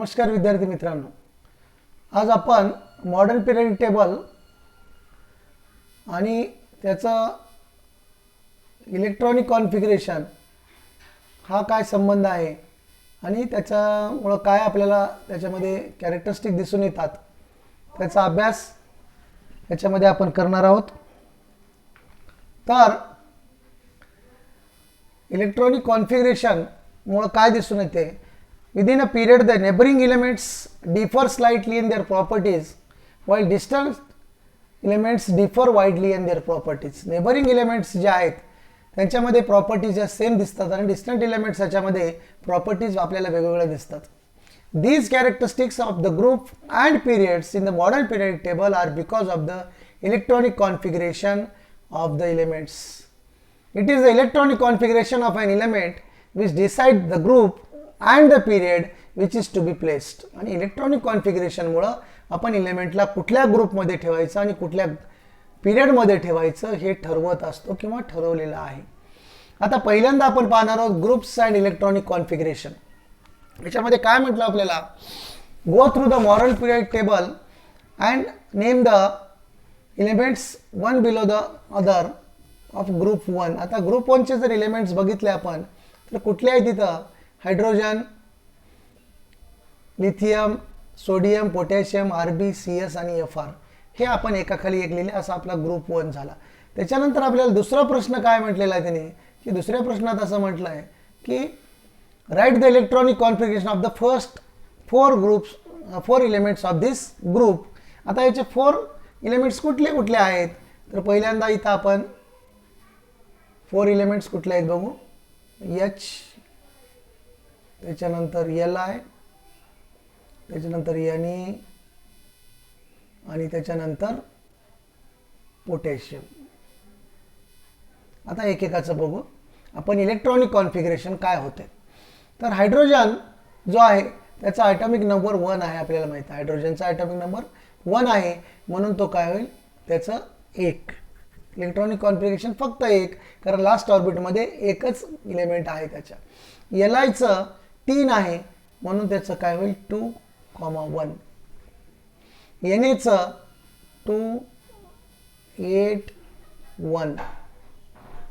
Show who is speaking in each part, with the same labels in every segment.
Speaker 1: नमस्कार विद्यार्थी मित्रांनो, आज आपण मॉडर्न पिरियडिक टेबल आणि त्याचं इलेक्ट्रॉनिक कॉन्फिगरेशन हा काय संबंध आहे आणि त्याच्यामुळं काय आपल्याला त्याच्यामध्ये कॅरेक्टरिस्टिक दिसून येतात त्याचा अभ्यास याच्यामध्ये आपण करणार आहोत. तर इलेक्ट्रॉनिक कॉन्फिगरेशन मुळे काय दिसून येते, within a period the neighboring elements differ slightly in their properties while distant elements differ widely in their properties. neighboring elements जे आहेत त्यांच्यामध्ये प्रॉपर्टीज या सेम दिसतात आणि डिस्टंट एलिमेंट्स याच्यामध्ये प्रॉपर्टीज आपल्याला वेगवेगळ्या दिसतात. These characteristics of the group and periods in the modern periodic table are because of the electronic configuration of the elements. It is the electronic configuration of an element which decides the group and the period which is to be placed. आणि electronic configuration मुळे आपण एलिमेंटला कुठल्या ग्रुपमध्ये ठेवायचं आणि कुठल्या पिरियडमध्ये ठेवायचं हे ठरवत असतो किंवा ठरवलेलं आहे. आता पहिल्यांदा आपण पाहणार आहोत ग्रुप्स अँड इलेक्ट्रॉनिक कॉन्फिगरेशन. याच्यामध्ये काय म्हटलं आपल्याला, go through the modern periodic table and name the elements one below the other of group one. आता ग्रुप वनचे जर एलिमेंट्स बघितले आपण तर कुठले आहेत तिथं, hydrogen, lithium, sodium, potassium, RB, CS आणि एफआर हे आपण एकाखाली एक लिहिले. असा आपला ग्रुप वन झाला. त्याच्यानंतर आपल्याला दुसरा प्रश्न काय म्हटलेला आहे त्याने, की दुसऱ्या प्रश्नात असं म्हटलं आहे की write the electronic configuration of the first four elements of this group. आता याचे 4 एलिमेंट्स कुठले कुठले आहेत, तर पहिल्यांदा इथं आपण 4 एलिमेंट्स कुठले आहेत बघू. एच, त्याच्यानंतर एल आय, त्याच्यानंतर एन ई आणि त्याच्यानंतर पोटॅशियम. आता एकेकाचं बघू आपण इलेक्ट्रॉनिक कॉन्फिगरेशन काय होते. तर हायड्रोजन जो आहे त्याचा ॲटॉमिक नंबर 1 आहे. आपल्याला माहिती आहे हायड्रोजनचा ॲटॉमिक नंबर 1 आहे, म्हणून तो काय होईल त्याचं 1. इलेक्ट्रॉनिक कॉन्फिगरेशन फक्त 1, कारण लास्ट ऑर्बिटमध्ये एकच एलिमेंट आहे त्याच्या. एल आयचं 3 आहे, म्हणून त्याचं काय होईल 2,1. एन एचं 2, 8, 1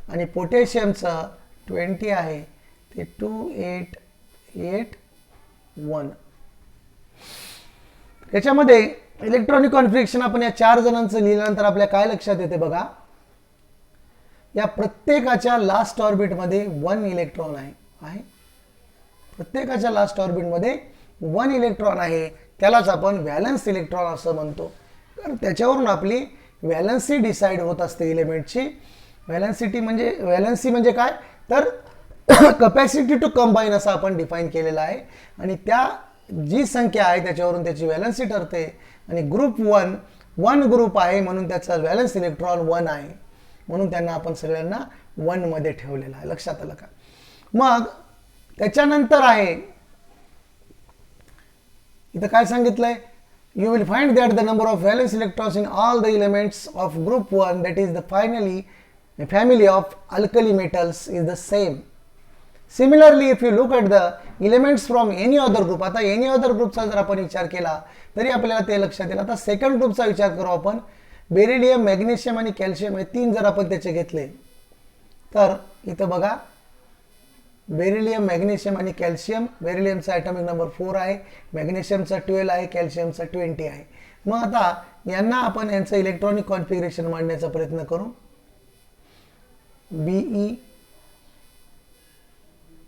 Speaker 1: आणि पोटॅशियमचं 20 आहे, ते 2, 8, 8, 1. त्याच्यामध्ये इलेक्ट्रॉनिक कॉन्फिगरेशन आपण या 4 जणांचं लिहिल्यानंतर आपल्या काय लक्षात येते बघा, या प्रत्येकाच्या लास्ट ऑर्बिटमध्ये 1 इलेक्ट्रॉन आहे. प्रत्येकाच्या लास्ट ऑर्बिटमध्ये 1 इलेक्ट्रॉन आहे. त्यालाच आपण व्हॅलन्स इलेक्ट्रॉन असं म्हणतो. तर त्याच्यावरून आपली व्हॅलन्सी डिसाईड होत असते एलिमेंटची. व्हॅलन्सी म्हणजे काय, तर कपॅसिटी टू कंबाईन असं आपण डिफाईन केलेलं आहे. आणि त्या जी संख्या आहे त्याच्यावरून त्याची व्हॅलन्सी ठरते. आणि ग्रुप 1 ग्रुप आहे, म्हणून त्याचा व्हॅलन्स इलेक्ट्रॉन 1 आहे, म्हणून त्यांना आपण सगळ्यांना 1 मध्ये ठेवलेलं आहे. लक्षात आलं का. मग त्याच्यानंतर आहे इथं काय सांगितलंय, you will find that the number of valence electrons in all the elements of group 1 that is the family of alkali metals is the same. Similarly if you look at the elements from any other group. आता any other ग्रुपचा जर आपण विचार केला तरी आपल्याला ते लक्षात येईल. आता सेकंड ग्रुपचा विचार करू आपण. बेरिलियम, मॅग्नेशियम आणि कॅल्शियम हे 3 जर आपण त्याचे घेतले तर इथं बघा बेरिलियम, मॅग्नेशियम आणि कॅल्शियम. बेरिलियमचा ॲटॉमिक नंबर 4 आहे, मॅग्नेशियमचा 12 आहे, कॅल्शियमचा 20 आहे. मग आता यांना आपण यांचं इलेक्ट्रॉनिक कॉन्फिगरेशन मांडण्याचा प्रयत्न करू. बीई,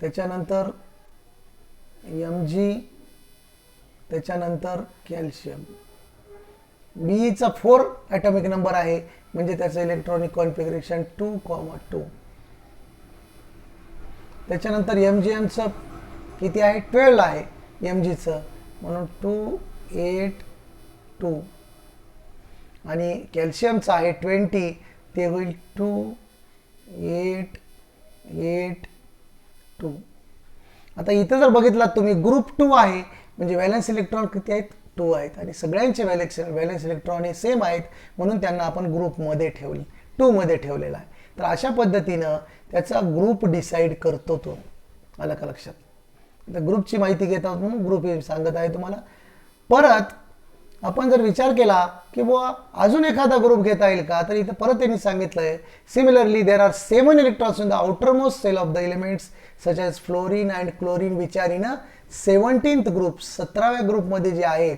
Speaker 1: त्याच्यानंतर Mg, त्याच्यानंतर कॅल्शियम. बीईचा 4 ॲटॉमिक नंबर आहे, म्हणजे त्याचं इलेक्ट्रॉनिक कॉन्फिगरेशन 2,2. त्याच्यानंतर MgMचं किती आहे, 12 आहे Mgचं, म्हणून 2, 8, 2. आणि कॅल्शियमचं आहे 20, ते होईल 2, 8, 8, 2. आता इथं जर बघितलात तुम्ही ग्रुप 2 आहे, म्हणजे व्हॅलन्स इलेक्ट्रॉन किती आहेत, 2 आहेत. आणि सगळ्यांचे व्हॅलन्स इलेक्ट्रॉन हे सेम आहेत, म्हणून त्यांना आपण ग्रुपमध्ये 2 मध्ये ठेवलेला आहे. तर अशा पद्धतीनं त्याचा ग्रुप डिसाईड करतो तो. आलं का लक्षात. ग्रुपची माहिती घेत आहोत म्हणून ग्रुप हे सांगत आहे तुम्हाला. परत आपण जर विचार केला की बुवा अजून एखादा ग्रुप घेता येईल का, तर इथं परत त्यांनी सांगितलंय similarly there are 7 electrons in the outermost shell of the elements such as fluorine and chlorine which are in a 17th group, 17व्या ग्रुपमध्ये जे आहेत.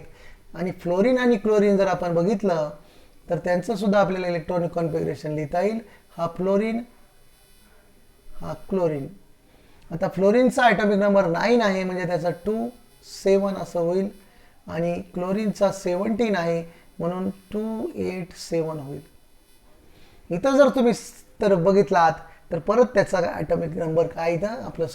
Speaker 1: आणि फ्लोरीन आणि क्लोरीन जर आपण बघितलं तर त्यांचं सुद्धा आपल्याला इलेक्ट्रॉनिक कॉन्फिगरेशन लिहिता येईल. हा फ्लोरीन, हा क्लोरीन. आता फ्लोरीनचा ॲटॉमिक नंबर 9 आहे म्हणजे त्याचा 2, 7 असं होईल. आणि क्लोरीनचा 17 आहे म्हणून 2, 8, 7 होईल. इथं जर तुम्ही तर बघितलात तर परत त्याचा ॲटॉमिक नंबर काय इथं आपलं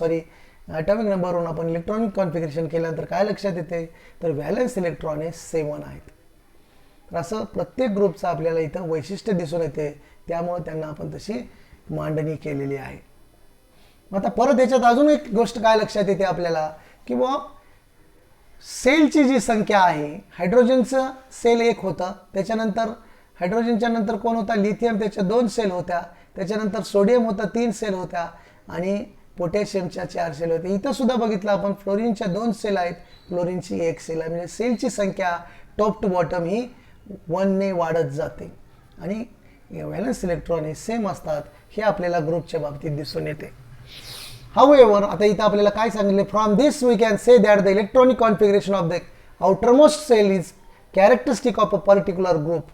Speaker 1: ॲटॉमिक नंबरवरून आपण इलेक्ट्रॉनिक कॉन्फिगरेशन केल्यानंतर काय लक्षात येते, तर व्हॅलन्स इलेक्ट्रॉन हे 7 आहेत. तर असं प्रत्येक ग्रुपचं आपल्याला इथं वैशिष्ट्य दिसून येते, त्यामुळे त्यांना आपण तशी मांडणी केलेली आहे. आता परत याच्यात अजून एक गोष्ट काय लक्षात येते आपल्याला की बुवा सेलची जी संख्या आहे, हायड्रोजनचं सेल 1 होतं, त्याच्यानंतर हायड्रोजनच्या नंतर कोण होता, लिथियम, त्याच्या 2 सेल होत्या, त्याच्यानंतर सोडियम होता 3 सेल होत्या आणि पोटॅशियमच्या 4 सेल होत्या. इथं सुद्धा बघितलं आपण फ्लोरीनच्या 2 सेल आहेत, क्लोरीनची 1 सेल आहे. म्हणजे सेलची संख्या टॉप टू बॉटम ही 1 ने वाढत जाते आणि व्हॅलन्स इलेक्ट्रॉन हे सेम असतात, हे आपल्याला ग्रुपच्या बाबतीत दिसून येते. However, आता इथं आपल्याला काय सांगितले, from this we can say that the electronic configuration of the outermost shell is characteristic of a particular group.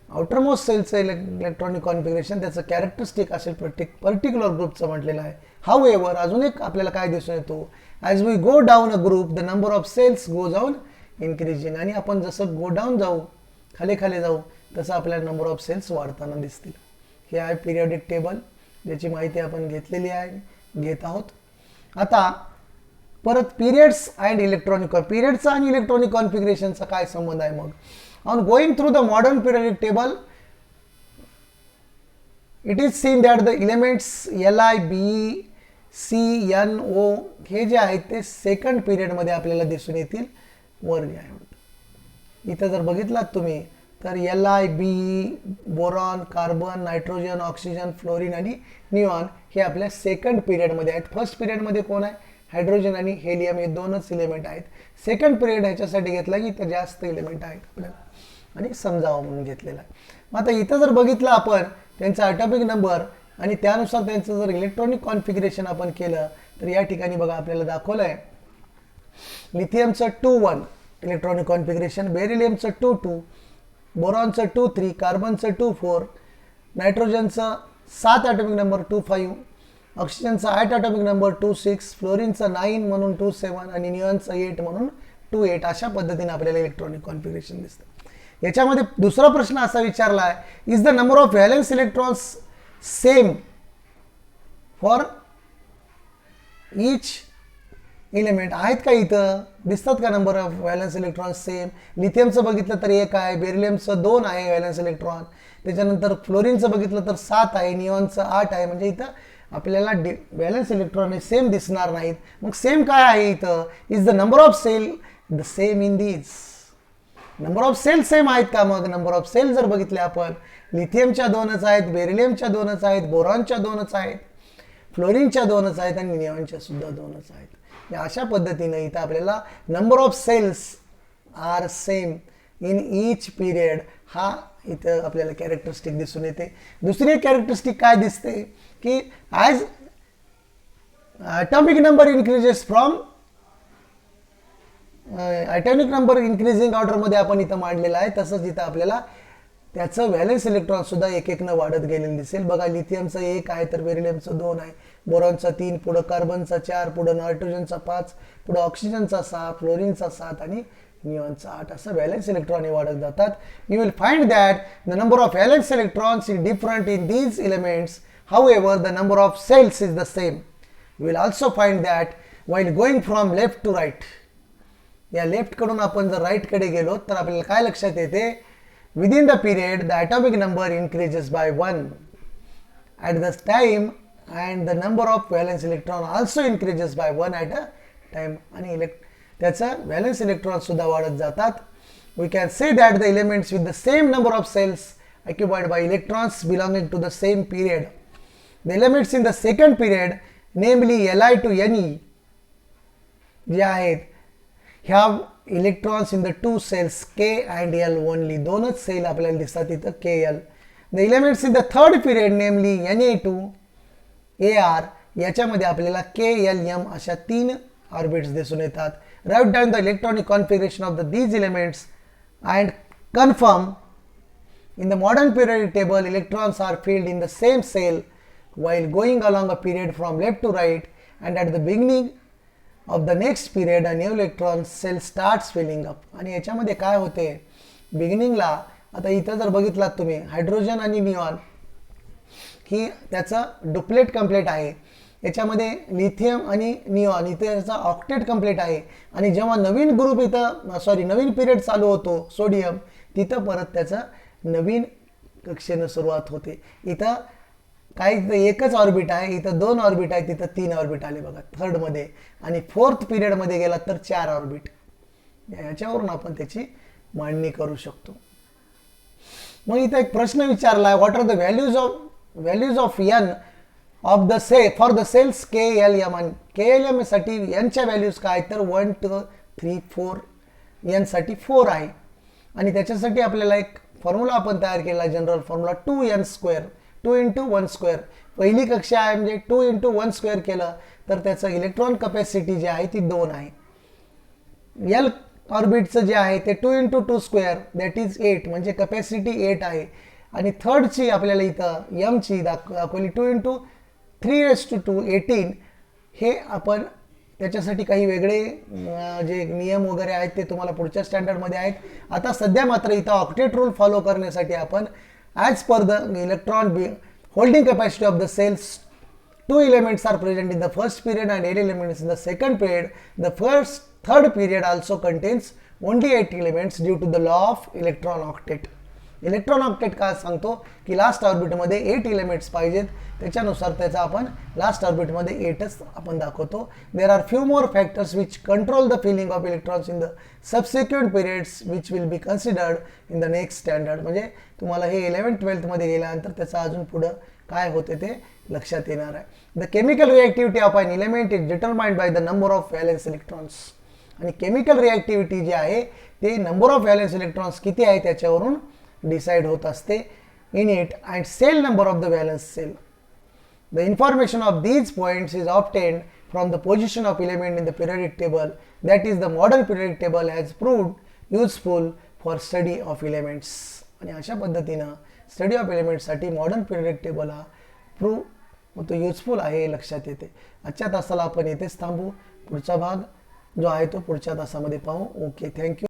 Speaker 1: Outermost सेलचं इलेक्ट्रॉनिक कॉन्फिगरेशन त्याचं कॅरेक्टरिस्टिक असेल पर्टिक्युलर ग्रुपचं म्हटलेलं आहे. However, अजून एक आपल्याला काय दिसून येतो, as we go down a group the number of shells goes on increasing. आणि आपण जसं गो डाऊन जाऊ, खाली जाऊ, तसं आपल्याला नंबर ऑफ सेल्स वाढताना दिसतील. हे आहे पिरियडिक टेबल, ज्याची माहिती आपण घेतलेली आहे, घेत आहोत. आता परत पिरियड्स अँड इलेक्ट्रॉनिक, पिरियडचा आणि इलेक्ट्रॉनिक कॉन्फिगरेशनचा काय संबंध आहे मग. On going through the modern periodic table it is seen that the elements Li, Be, C, N, O हे जे आहेत ते सेकंड पिरियडमध्ये आपल्याला दिसून येतील. वर जे आहे इथं जर बघितलात तुम्ही तर Li, Be, boron, carbon, nitrogen, oxygen, fluorine आणि निऑन हे आपल्या सेकंड पिरियडमध्ये आहेत. फर्स्ट पिरियडमध्ये कोण आहे, हायड्रोजन आणि हेलियम हे 2च एलिमेंट आहेत. सेकंड पिरियड ह्याच्यासाठी घेतला की इथं जास्त एलिमेंट आहेत आपल्याला आणि समजावं म्हणून घेतलेला आहे. मग आता इथं जर बघितलं आपण त्यांचा ॲटॉमिक नंबर आणि त्यानुसार त्यांचं जर इलेक्ट्रॉनिक कॉन्फिगरेशन आपण केलं तर या ठिकाणी बघा आपल्याला दाखवलं आहे लिथियमचं 2,1 इलेक्ट्रॉनिक कॉन्फिगरेशन, बेरिलियमचं 2,2, बोरॉनचं 2,3, कार्बनचं 2,4, नायट्रोजनचं 7 ॲटॉमिक नंबर 2,5, ऑक्सिजनचा 8 ॲटॉमिक नंबर 2,6, फ्लोरीनचं 9 म्हणून 2,7 आणि निऑनचं 8 म्हणून 2,8. अशा पद्धतीने आपल्याला इलेक्ट्रॉनिक कॉन्फिगरेशन दिसतं. याच्यामध्ये दुसरा प्रश्न असा विचारला आहे, is the number of valence electrons same for each element. आहेत का इथं दिसतात का number of valence electrons same. लिथियमचं बघितलं तर 1 आहे, बेरिलियमचं 2 आहे व्हॅलन्स इलेक्ट्रॉन, त्याच्यानंतर फ्लोरीनचं बघितलं तर 7 आहे, निऑनचं 8 आहे. म्हणजे इथं आपल्याला व्हॅलन्स इलेक्ट्रॉन हे सेम दिसणार नाहीत. मग सेम काय आहे इथं, is the number of shell the same in these. Number of shell same आहेत का. मग नंबर ऑफ सेल जर बघितले आपण लिथियमच्या 2च आहेत, बेरिलियमच्या 2च आहेत, बोरॉनच्या 2च आहेत, फ्लोरीनच्या 2च आहेत आणि निऑनच्या सुद्धा 2च आहेत. अशा पद्धतीने इथं आपल्याला number of shells are same in each period हा इथं आपल्याला कॅरेक्टरिस्टिक दिसून येते. दुसरी एक कॅरेक्टरिस्टिक काय दिसते की as atomic number increases from atomic number increasing ऑर्डरमध्ये आपण इथं मांडलेला आहे, तसंच इथं आपल्याला त्याचं व्हॅलन्स इलेक्ट्रॉन सुद्धा एक एकनं वाढत गेलेलं दिसेल. बघा लिथियमचं 1 आहे, तर बेरिलियमचं 2 आहे, बोरॉनचा 3, पुढं कार्बनचा 4, पुढं नायट्रोजनचा 5, पुढं ऑक्सिजनचा 6, फ्लोरीनचा 7 आणि निऑनचा 8 असं व्हॅलन्स इलेक्ट्रॉन वाढत जातात. You will find that the number of valence electrons is different in these elements. However, the number of cells is the same. You will also find that while going from left to right. या left कडून आपण जर right कडे गेलो तर आपल्याला काय लक्षात येते, within the period the atomic number increases by 1 at the time and the number of valence electron also increases by 1 at a time. आणि त्याचा व्हॅलन्स इलेक्ट्रॉन सुद्धा वाढत जातात. We can say that the elements with the same number of cells occupied by electrons belonging to the same period. The elements in the second period, namely Li to Ne, जे आहेत ह्या electrons in the two shells K and L only, दोनच shell आपल्याला दिसतात इथं K L. The elements in the third period namely Na2 AR, याच्यामध्ये आपल्याला के L M अशा 3 ऑर्बिट्स दिसून येतात. Write down the electronic configuration of the these elements and confirm in the modern periodic table electrons are filled in the same cell while going along a period from left to right, and at the beginning of the next period a new electron cell starts filling up. आणि याच्यामध्ये काय होते बिगिनिंगला, आता इथं जर बघितलात तुम्ही hydrogen आणि निऑन ही त्याचा डुप्लेट कंप्लीट आहे, याच्यामध्ये लिथियम आणि निऑन इथे याचा ऑक्टेट कंप्लीट आहे, आणि जेव्हा नवीन ग्रुप इथं नवीन पिरियड चालू होतो सोडियम, तिथं परत त्याचा नवीन कक्षेनं सुरुवात होते. इथं काही एकच ऑर्बिट आहे, इथं 2 ऑर्बिट आहे, तिथं 3 ऑर्बिट आले बघा थर्डमध्ये, आणि फोर्थ पिरियडमध्ये गेला तर 4 ऑर्बिट. याच्यावरून आपण त्याची मांडणी करू शकतो. मग इथं एक प्रश्न विचारला आहे, what are the values of N of the for the shells K L M. आणि के एल एम साठी एनच्या व्हॅल्यूज काय तर 1 2 3 4, एन साठी 4 आहे. आणि त्याच्यासाठी आपल्याला एक फॉर्म्युला आपण तयार केला, जनरल फॉर्म्युला 2n², 2 × 1². पहिली कक्षा आहे म्हणजे 2 × 1² केलं तर त्याचं इलेक्ट्रॉन कपॅसिटी जी आहे ती 2 आहे. एल ऑर्बिटचं जे आहे ते 2 × 2² दॅट इज 8, म्हणजे कपॅसिटी 8 आहे. आणि थर्डची आपल्याला इथं एमची दाखवली 2 × 3⁻², 18. हे आपण त्याच्यासाठी काही वेगळे जे नियम वगैरे आहेत ते तुम्हाला पुढच्या स्टँडर्डमध्ये आहेत. आता सध्या मात्र इथं ऑक्टेट रूल फॉलो करण्यासाठी आपण as per the electron holding capacity of the shells 2 elements are present in the first period and 8 elements in the second period. The third period also contains only 8 elements due to the law of electron octet. Electron octet काय सांगतो की last ऑर्बिटमध्ये 8 elements पाहिजेत, त्याच्यानुसार त्याचा आपण last ऑर्बिटमध्ये 8च आपण दाखवतो. There are few more factors which control the filling of electrons in the subsequent periods which will be considered in the next standard. म्हणजे तुम्हाला हे 11th-12th गेल्यानंतर त्याचं अजून पुढं काय होते ते लक्षात येणार आहे. The chemical reactivity of an element is determined by the number of valence electrons. आणि केमिकल रिॲक्टिव्हिटी जी आहे ते नंबर ऑफ व्हॅलेन्स इलेक्ट्रॉन्स किती आहे त्याच्यावरून डिसाइड होत असते in it, and cell number of the valence cell. The information of these points is obtained from the position of element in the periodic table. That is, the modern periodic table has proved useful for study of elements. आणि अशा पद्धतीनं study of एलिमेंट्ससाठी modern periodic table हा prove useful आहे हे लक्षात येते. आजच्या तासाला आपण येथेच थांबू. पुढचा भाग जो आहे तो पुढच्या तासामध्ये पाहू. Okay, thank you.